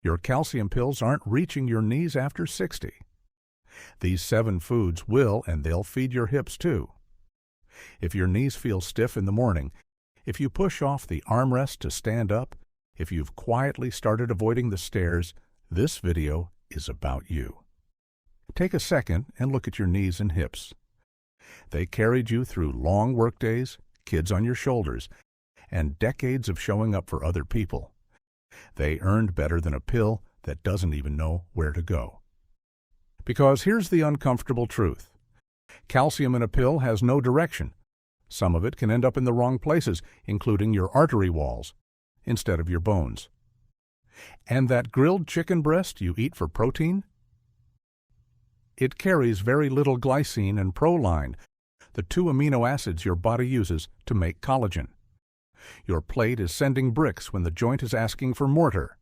Your calcium pills aren't reaching your knees after 60. These 7 foods will, and they'll feed your hips too. If your knees feel stiff in the morning, if you push off the armrest to stand up, if you've quietly started avoiding the stairs, this video is about you. Take a second and look at your knees and hips. They carried you through long workdays, kids on your shoulders, and decades of showing up for other people. They earned better than a pill that doesn't even know where to go. Because here's the uncomfortable truth. Calcium in a pill has no direction. Some of it can end up in the wrong places, including your artery walls, instead of your bones. And that grilled chicken breast you eat for protein? It carries very little glycine and proline, the 2 amino acids your body uses to make collagen. Your plate is sending bricks when the joint is asking for mortar.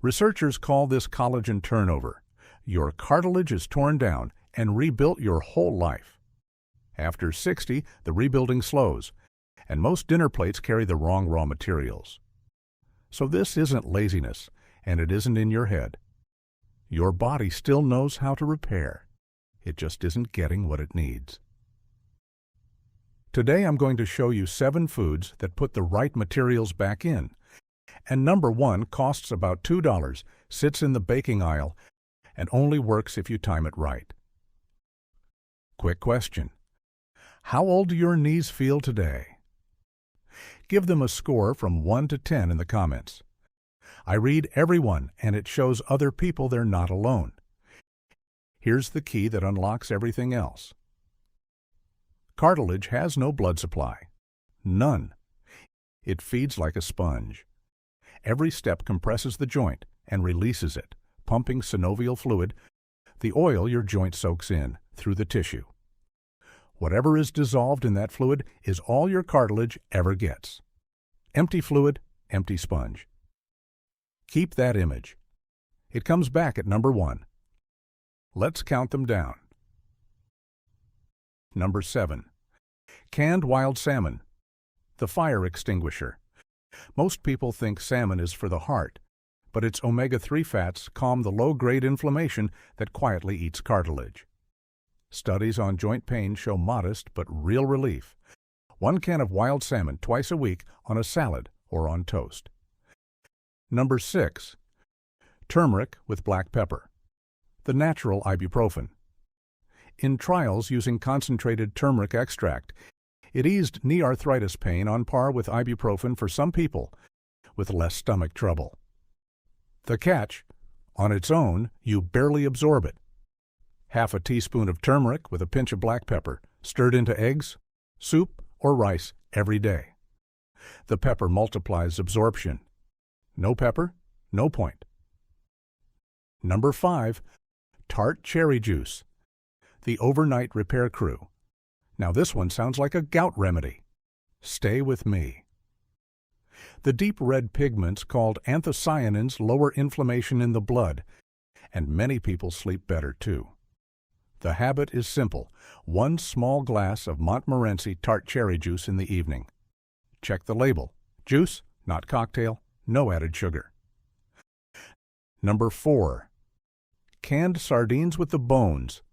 Researchers call this collagen turnover. Your cartilage is torn down and rebuilt your whole life. After 60, the rebuilding slows, and most dinner plates carry the wrong raw materials. So this isn't laziness, and it isn't in your head. Your body still knows how to repair. It just isn't getting what it needs. Today I'm going to show you 7 foods that put the right materials back in. And number 1 costs about $2, sits in the baking aisle, and only works if you time it right. Quick question. How old do your knees feel today? Give them a score from 1 to 10 in the comments. I read everyone, and it shows other people they're not alone. Here's the key that unlocks everything else. Cartilage has no blood supply. None. It feeds like a sponge. Every step compresses the joint and releases it, pumping synovial fluid, the oil your joint soaks in, through the tissue. Whatever is dissolved in that fluid is all your cartilage ever gets. Empty fluid, empty sponge. Keep that image. It comes back at number 1. Let's count them down. Number 7. Canned wild salmon, the fire extinguisher. Most people think salmon is for the heart, but its omega-3 fats calm the low-grade inflammation that quietly eats cartilage. Studies on joint pain show modest but real relief. 1 can of wild salmon twice a week on a salad or on toast. Number 6. Turmeric with black pepper, the natural ibuprofen. In trials using concentrated turmeric extract, it eased knee arthritis pain on par with ibuprofen for some people, with less stomach trouble. The catch? On its own, you barely absorb it. Half a teaspoon of turmeric with a pinch of black pepper, stirred into eggs, soup, or rice every day. The pepper multiplies absorption. No pepper, no point. Number 5. Tart cherry juice, the overnight repair crew. Now this one sounds like a gout remedy. Stay with me. The deep red pigments called anthocyanins lower inflammation in the blood, and many people sleep better too. The habit is simple: 1 small glass of Montmorency tart cherry juice in the evening. Check the label. Juice, not cocktail, no added sugar. Number 4. Canned sardines with the bones,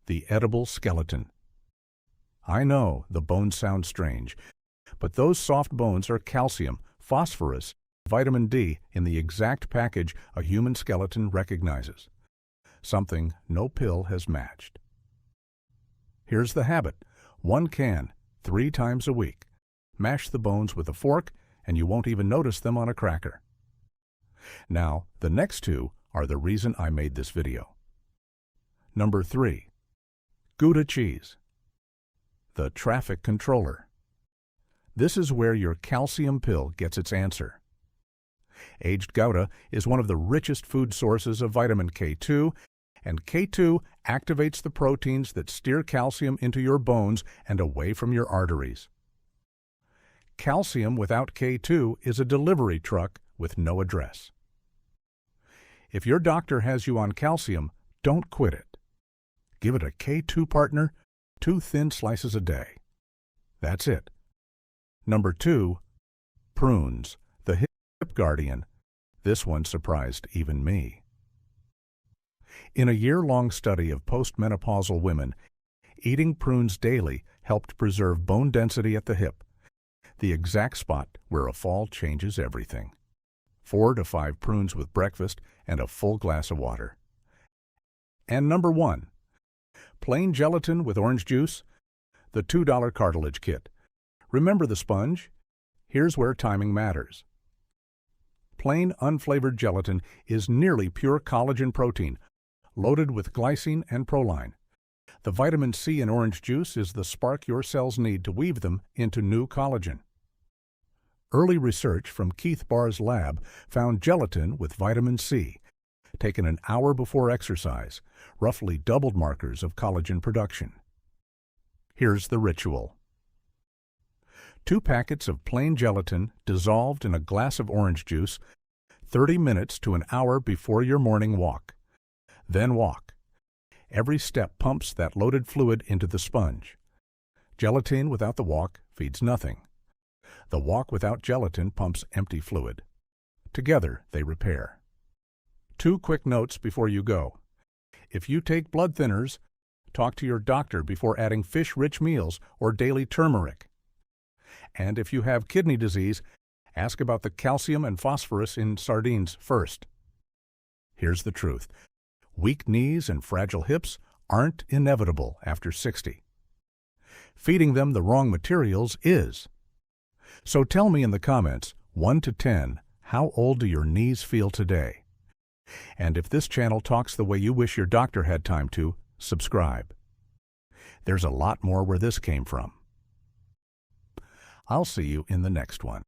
the edible skeleton. I know the bones sound strange, but those soft bones are calcium, phosphorus, vitamin D in the exact package a human skeleton recognizes. Something no pill has matched. Here's the habit: 1 can, 3 times a week. Mash the bones with a fork, and you won't even notice them on a cracker. Now, the next 2 are the reason I made this video. Number 3. Gouda cheese, the traffic controller. This is where your calcium pill gets its answer. Aged Gouda is one of the richest food sources of vitamin K2, and K2 activates the proteins that steer calcium into your bones and away from your arteries. Calcium without K2 is a delivery truck with no address. If your doctor has you on calcium, don't quit it. Give it a K2 partner, 2 thin slices a day. That's it. Number 2, Prunes, the hip guardian, This one surprised even me. In a year-long study of postmenopausal women, eating prunes daily helped preserve bone density at the hip, the exact spot where a fall changes everything. 4 to 5 prunes with breakfast and a full glass of water. And number 1, plain gelatin with orange juice, the $2 cartilage kit. Remember the sponge? Here's where timing matters. Plain unflavored gelatin is nearly pure collagen protein, loaded with glycine and proline. The vitamin C in orange juice is the spark your cells need to weave them into new collagen. Early research from Keith Baar's lab found gelatin with vitamin C, taken an hour before exercise, roughly doubled markers of collagen production. Here's the ritual. 2 packets of plain gelatin dissolved in a glass of orange juice 30 minutes to an hour before your morning walk. Then walk. Every step pumps that loaded fluid into the sponge. Gelatin without the walk feeds nothing. The walk without gelatin pumps empty fluid. Together, they repair. 2 quick notes before you go. If you take blood thinners, talk to your doctor before adding fish-rich meals or daily turmeric. And if you have kidney disease, ask about the calcium and phosphorus in sardines first. Here's the truth. Weak knees and fragile hips aren't inevitable after 60. Feeding them the wrong materials is. So tell me in the comments, 1 to 10, how old do your knees feel today? And if this channel talks the way you wish your doctor had time to, subscribe. There's a lot more where this came from. I'll see you in the next one.